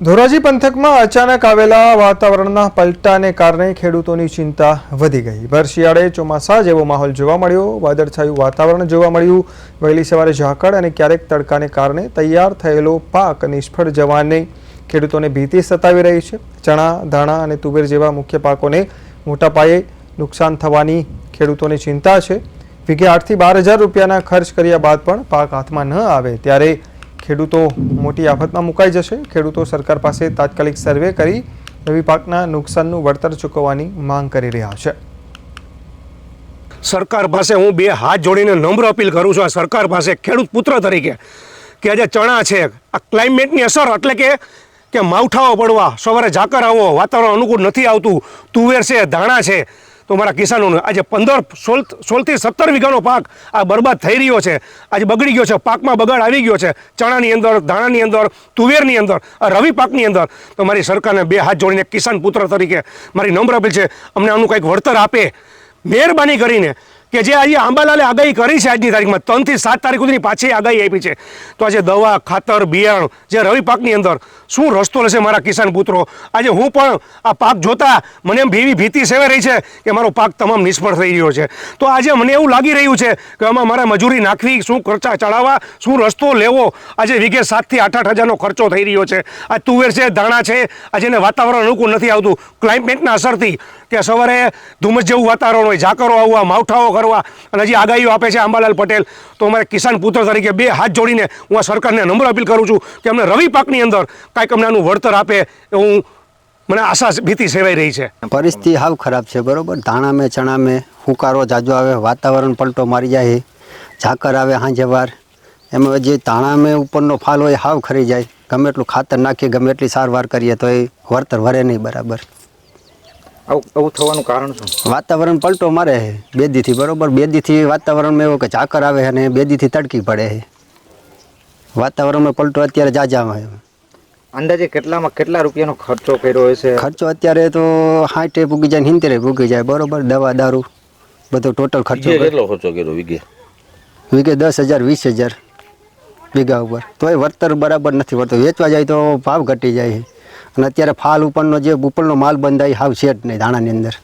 ધોરાજી પંથકમાં અચાનક આવેલા વાતાવરણના પલટાને કારણે ખેડૂતોની ચિંતા વધી ગઈ। ભર શિયાળે ચોમાસા જેવો માહોલ જોવા મળ્યો। વાદળછાયું વાતાવરણ જોવા મળ્યું। વહેલી સવારે ઝાકળ અને ક્યારેક તડકાને કારણે તૈયાર થયેલો પાક નિષ્ફળ જવાની ખેડૂતોને ભીતિ સતાવી રહી છે। ચણા, ધાણા અને તુવેર જેવા મુખ્ય પાકોને મોટા પાયે નુકસાન થવાની ખેડૂતોની ચિંતા છે। વીઘે 8 થી 12,000 રૂપિયાના ખર્ચ કર્યા બાદ પણ પાક હાથમાં ન આવે ત્યારે ખેડૂતો મોટી આફતમાં મુકાઈ જશે। ખેડૂતો સરકાર પાસે તાત્કાલિક સર્વે કરી રવિ પાકના નુકસાનનું વળતર ચૂકવવાની માંગ કરી રહ્યા છે। સરકાર પાસે હું બે હાથ જોડીને નમ્ર અપીલ કરું છું આ સરકાર પાસે ખેડૂત પુત્ર તરીકે કે આજે ચણા છે આ ક્લાઇમેટની અસર એટલે કે માવઠાઓ પડવા, સવારે ઝાકર આવવો, વાતાવરણ અનુકૂળ નથી આવતું, તુવેર છે, ધાણા છે, તો મારા કિસાનોને આજે 16 થી 17 વીઘાનો પાક આ બરબાદ થઈ રહ્યો છે। આજે બગડી ગયો છે, પાકમાં બગાડ આવી ગયો છે, ચણાની અંદર, ધાણાની અંદર, તુવેરની અંદર, આ રવિ પાકની અંદર। તો મારી સરકારને બે હાથ જોડીને કિસાન પુત્ર તરીકે મારી નમ્ર અપીલ છે, અમને આનું કંઈક વળતર આપે મહેરબાની કરીને। કે જે આજે આંબાલાલે આગાહી કરી છે આજની તારીખમાં 3 થી 7 તારીખ સુધીની પાછી આગાહી આપી છે, તો આજે દવા, ખાતર, બિયારણ જે રવિ પાકની અંદર શું રસ્તો લેશે મારા કિસાન પુત્રો? આજે હું પણ આ પાક જોતા મને એમ ભીતિ સેવાઈ રહી છે કે મારો પાક તમામ નિષ્ફળ થઈ રહ્યો છે। તો આજે મને એવું લાગી રહ્યું છે કે આમાં મારા મજૂરી નાખવી, શું ખર્ચા ચડાવવા, શું રસ્તો લેવો? આજે વીઘે 7 થી 8 હજારનો ખર્ચો થઈ રહ્યો છે। આ તુવેર છે, ધાણા છે, આજે એને વાતાવરણ અનુકૂળ નથી આવતું ક્લાઇમેટના અસરથી, કે સવારે ધુમ્મસ જેવું વાતાવરણ હોય, ઝાકરો આવવા, માવઠાઓ કરવા, અને હજી આગાહીઓ આપે છે આંબાલાલ પટેલ। તો અમારે કિસાન પુત્ર તરીકે બે હાથ જોડીને હું આ સરકારને નમ્ર અપીલ કરું છું કે અમને રવિ પાકની અંદર કાંઈક અમને આનું વળતર આપે એવું મને આશા ભીતિ સેવાઈ રહી છે। પરિસ્થિતિ હાવ ખરાબ છે, બરોબર। ધાણા મેં, ચણા મેં હુકારો જાજો આવે, વાતાવરણ પલટો મારી જાય, ઝાકર આવે સાંજે વાર, એમાં જે ધાણા મેં ઉપરનો ફાલ હોય હાવ ખરી જાય। ગમે એટલું ખાતર નાખીએ, ગમે એટલી સારવાર કરીએ તો એ વળતર વરે નહીં બરાબર। આવું થવાનું કારણ શું? વાતાવરણ પલટો મારે છે 2 દીથી, બરોબર। 2 દીથી વાતાવરણમાં એવું કે ઝાકર આવે અને 2 દીથી તડકી પડે છે। વાતાવરણમાં પલટો અત્યારે જાજામાં છે। અંદાજે કેટલા રૂપિયાનો ખર્ચો કર્યો હશે? ખર્ચો અત્યારે તો 60 પૂગી જાય, 70 પૂગી જાય, બરોબર। દવા, દારૂ બધો ટોટલ ખર્ચો। કેટલો ખર્ચો કર્યો વીઘે? વીઘે 10,000 20,000 વીઘા ઉપર, તોય વળતર બરાબર નથી વળતો। વેચવા જાય તો ભાવ ઘટી જાય છે, અને અત્યારે ફાલ ઉપરનો જે ઉપરનો માલ બંધાય હાવ સેટ નહીં ધાણાની અંદર।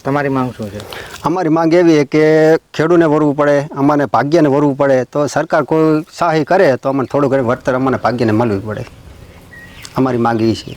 તમારી માંગ શું છે? અમારી માંગ એવી છે કે ખેડૂને વરવું પડે, અમારે ભાગ્યને વરવું પડે, તો સરકાર કોઈ સહાય કરે તો અમને થોડું ઘણું વળતર અમને ભાગ્યને મળવું પડે। અમારી માંગ એ છે।